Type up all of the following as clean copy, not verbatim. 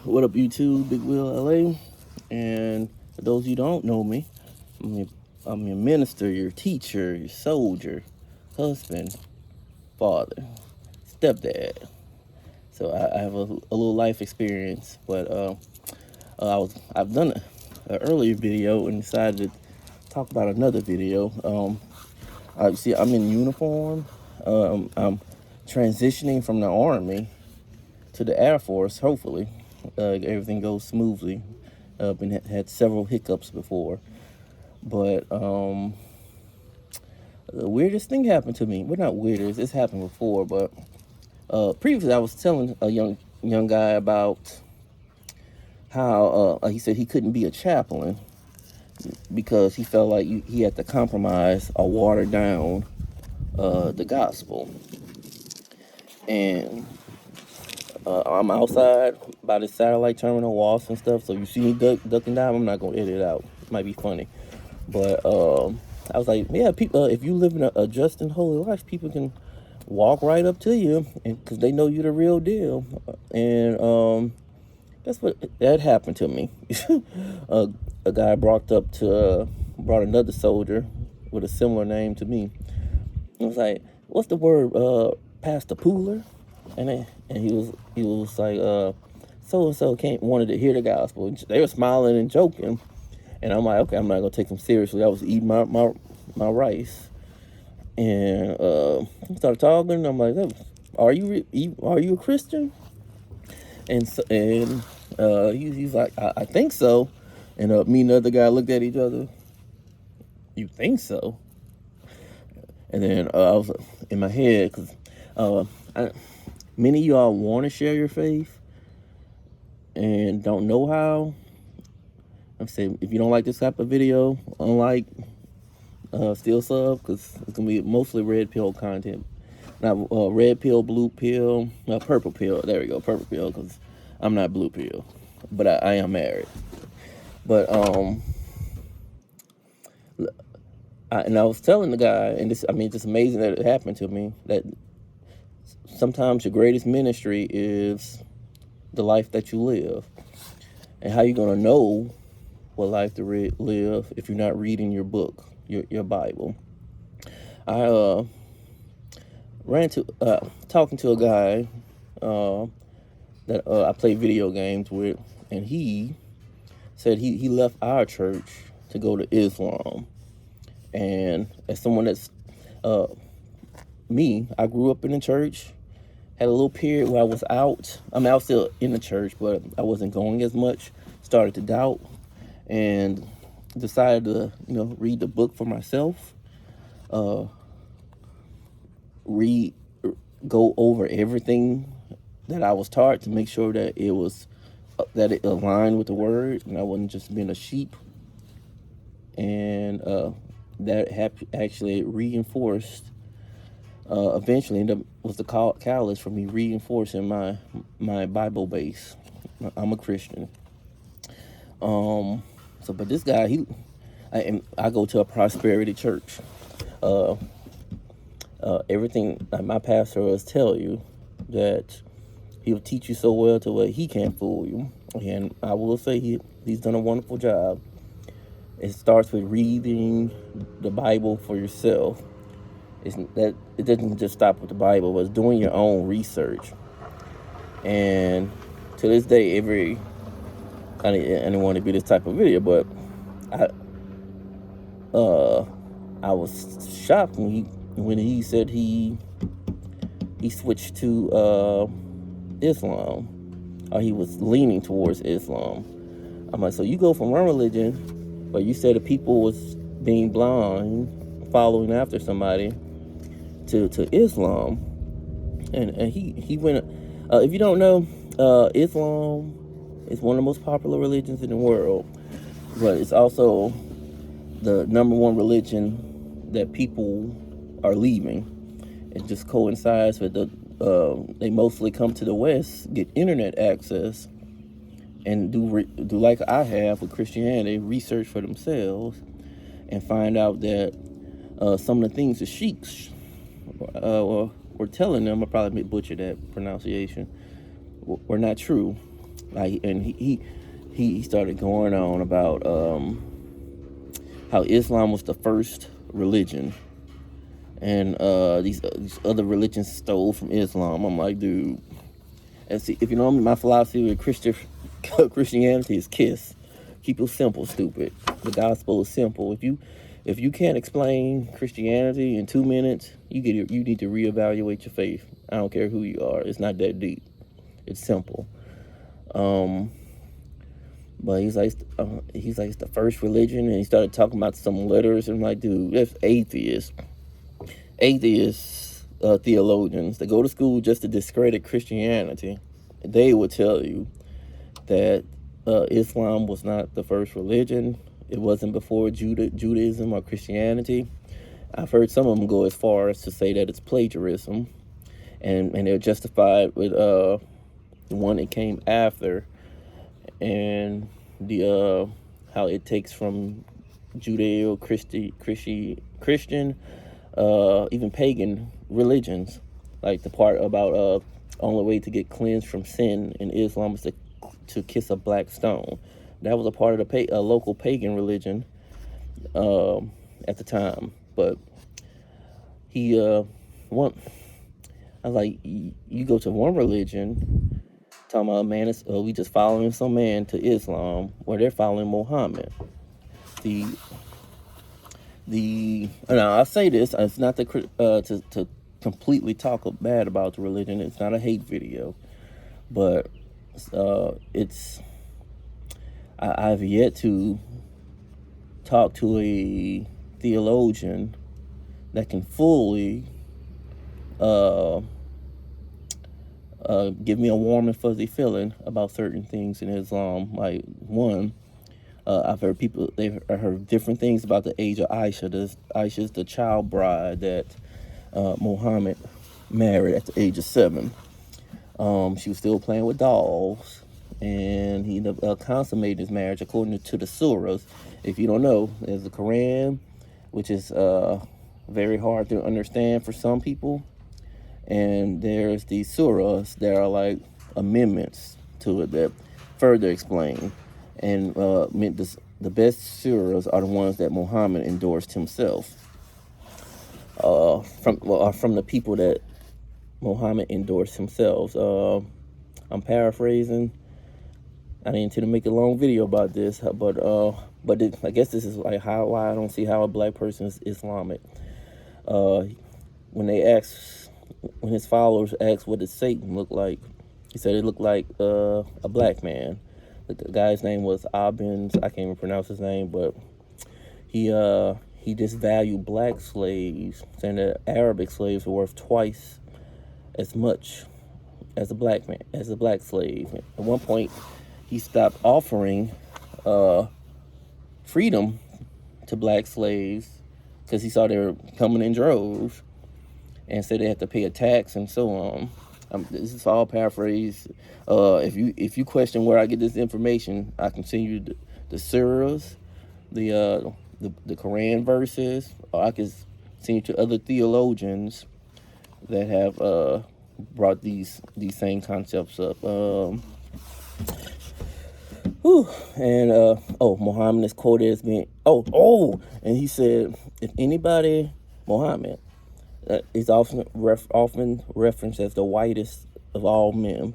What up, YouTube? Big Will LA. And for those of you who don't know me, I'm your minister, your teacher, your soldier, husband, father, stepdad. So I have a little life experience, but I've done an earlier video and decided to talk about another video. I see I'm in uniform. I'm transitioning from the Army to the Air Force. Hopefully, everything goes smoothly. Been had several hiccups before, but the weirdest thing happened to me. Well, not weirdest. It's happened before, but previously I was telling a young guy about how he said he couldn't be a chaplain because he felt like he had to compromise or water down the gospel. And I'm outside by the satellite terminal, walls and stuff. So you see me ducking down, I'm not gonna edit it out. It might be funny, but I was like, yeah, people. If you live in a just and holy life, people can walk right up to you, and because they know you're the real deal. And that's what that happened to me. A guy brought another soldier with a similar name to me. I was like, "What's the word, Pastor Pooler?" And he was like, so and so wanted to hear the gospel. They were smiling and joking, and I'm like, okay, I'm not gonna take them seriously. I was eating my rice, and he started talking. I'm like, hey, are you a Christian? And he's like, I think so. And me and the other guy looked at each other. You think so? And then I was in my head because many of y'all want to share your faith and don't know how. I'm saying if you don't like this type of video, unlike still sub, because it's gonna be mostly red pill content. Not red pill, blue pill, purple pill. There we go, purple pill, because I'm not blue pill, but I am married. But and I was telling the guy, and it's just amazing that it happened to me, that sometimes your greatest ministry is the life that you live. And how you gonna know what life to live if you're not reading your book, your Bible? I ran to talking to a guy that I play video games with, and he said he left our church to go to Islam. And as someone that's me, I grew up in the church, had a little period where I was out. I was still in the church, but I wasn't going as much. Started to doubt, and decided to read the book for myself. Go over everything that I was taught to make sure that it aligned with the word, and I wasn't just being a sheep. And that actually reinforced. Eventually, was the catalyst for me reinforcing my Bible base. I'm a Christian. But this guy, I go to a prosperity church. Everything like my pastor will tell you that he'll teach you so well to where he can't fool you. And I will say he's done a wonderful job. It starts with reading the Bible for yourself. It doesn't just stop with the Bible, but it's doing your own research. And to this day, I didn't want to be this type of video, but I was shocked when he said he switched to Islam, or he was leaning towards Islam. I'm like, so you go from one religion, but you said the people was being blind, following after somebody, to Islam, and he went. If you don't know, Islam is one of the most popular religions in the world, but it's also the number one religion that people are leaving. It just coincides with they mostly come to the West, get internet access, and do like I have with Christianity, research for themselves, and find out that some of the things the sheiks were telling them, I probably butchered that pronunciation, were not true. Like, and he started going on about how Islam was the first religion, and these other religions stole from Islam. I'm like, dude. And see, if you know me, my philosophy with Christianity is KISS. Keep it simple, stupid. The gospel is simple. If you can't explain Christianity in 2 minutes, you need to reevaluate your faith. I don't care who you are. It's not that deep. It's simple. But he's like it's the first religion, and he started talking about some letters, and I'm like, dude, that's atheists theologians that go to school just to discredit Christianity. They would tell you that Islam was not the first religion. It wasn't before Judaism or Christianity. I've heard some of them go as far as to say that it's plagiarism, and they're justified with the one that came after, and the how it takes from Judeo-Christian, even pagan religions, like the part about only way to get cleansed from sin in Islam is to kiss a black stone. That was a part of the local pagan religion at the time. But he I was like, you go to one religion talking about, man, we just following some man to Islam, where they're following Mohammed. Now I'll say this, it's not to completely talk bad about the religion. It's not a hate video, but I've yet to talk to a theologian that can fully give me a warm and fuzzy feeling about certain things in Islam. Like, one, I've heard different things about the age of Aisha. Aisha's the child bride that Mohammed married at the age of 7. She was still playing with dolls, and he consummated his marriage according to the surahs. If you don't know, there's the Quran, which is very hard to understand for some people, and there's the surahs that are like amendments to it that further explain. And the best surahs are the ones that Muhammad endorsed himself. From the people that Muhammad endorsed himself. I'm paraphrasing. I didn't intend to make a long video about this, but I guess this is like why I don't see how a black person is Islamic. When his followers asked, what did Satan look like? He said it looked like a black man. The guy's name was Abin. I can't even pronounce his name, but he disvalued black slaves, saying that Arabic slaves were worth twice as much as a black slave. At one point, he stopped offering freedom to black slaves because he saw they were coming in droves, and said they had to pay a tax and so on. This is all paraphrase. If you question where I get this information, I can send you the surahs, the Quran verses, or I can send you to other theologians that have brought these same concepts up. Muhammad is quoted as being and he said, if anybody, Muhammad is often referenced as the whitest of all men,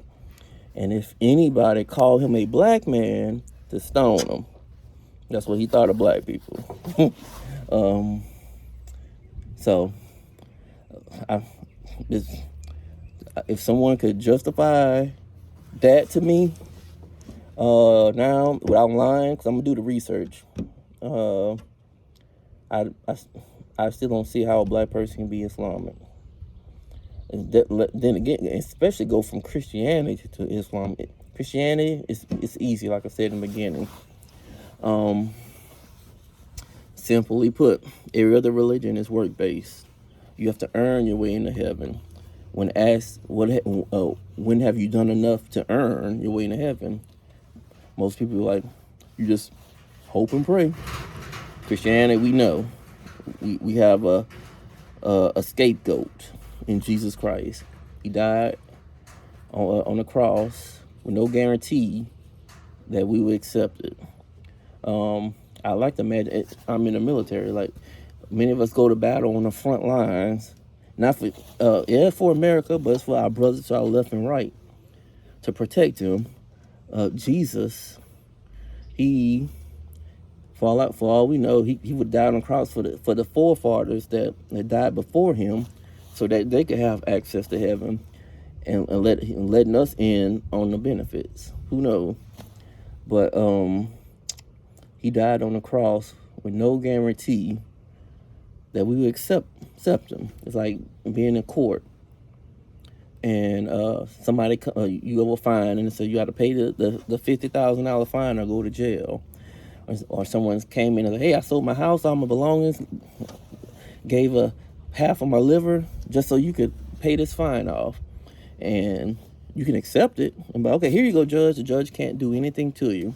and if anybody called him a black man, to stone him. That's what he thought of black people. If someone could justify that to me now without lying, because I'm gonna do the research, I still don't see how a black person can be Islamic. And then again, especially go from Christianity to Islam. Christianity is easy, like I said in the beginning. Simply put, every other religion is work-based. You have to earn your way into heaven. When asked, when have you done enough to earn your way into heaven? Most people are like, you just hope and pray. Christianity, we know. We have a scapegoat in Jesus Christ. He died on the cross with no guarantee that we would accept it. I like to imagine I'm in the military. Like, many of us go to battle on the front lines, not for for America, but it's for our brothers to our left and right, to protect them. Jesus, he, for all we know, he would die on the cross for the forefathers that died before him, so that they could have access to heaven, and letting us in on the benefits. Who knows? But he died on the cross with no guarantee that we would accept him. It's like being in court, and somebody you go a fine, and so you got to pay the $50,000 fine or go to jail. Or someone came in and said, "Hey, I sold my house, all my belongings, gave half of my liver just so you could pay this fine off," and you can accept it and be like, "Okay, here you go, judge." The judge can't do anything to you.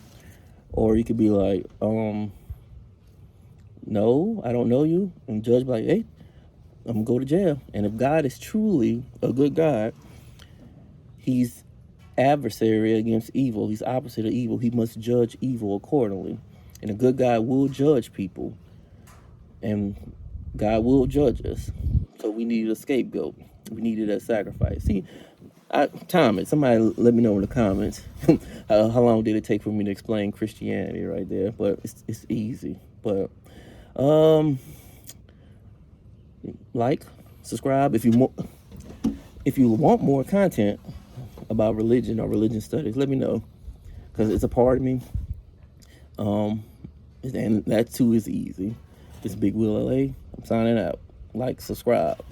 Or you could be like, "No, I don't know you," and the judge be like, "Hey, I'm gonna go to jail." And if God is truly a good God, he's adversary against evil. He's opposite of evil. He must judge evil accordingly. And a good God will judge people. And God will judge us. So we needed a scapegoat. We needed a sacrifice. See, somebody let me know in the comments how long did it take for me to explain Christianity right there. But it's easy. But like, subscribe if you want more content about religion or religion studies. Let me know, because it's a part of me. And that too is easy. This Big Will LA. I'm signing out. Like, subscribe.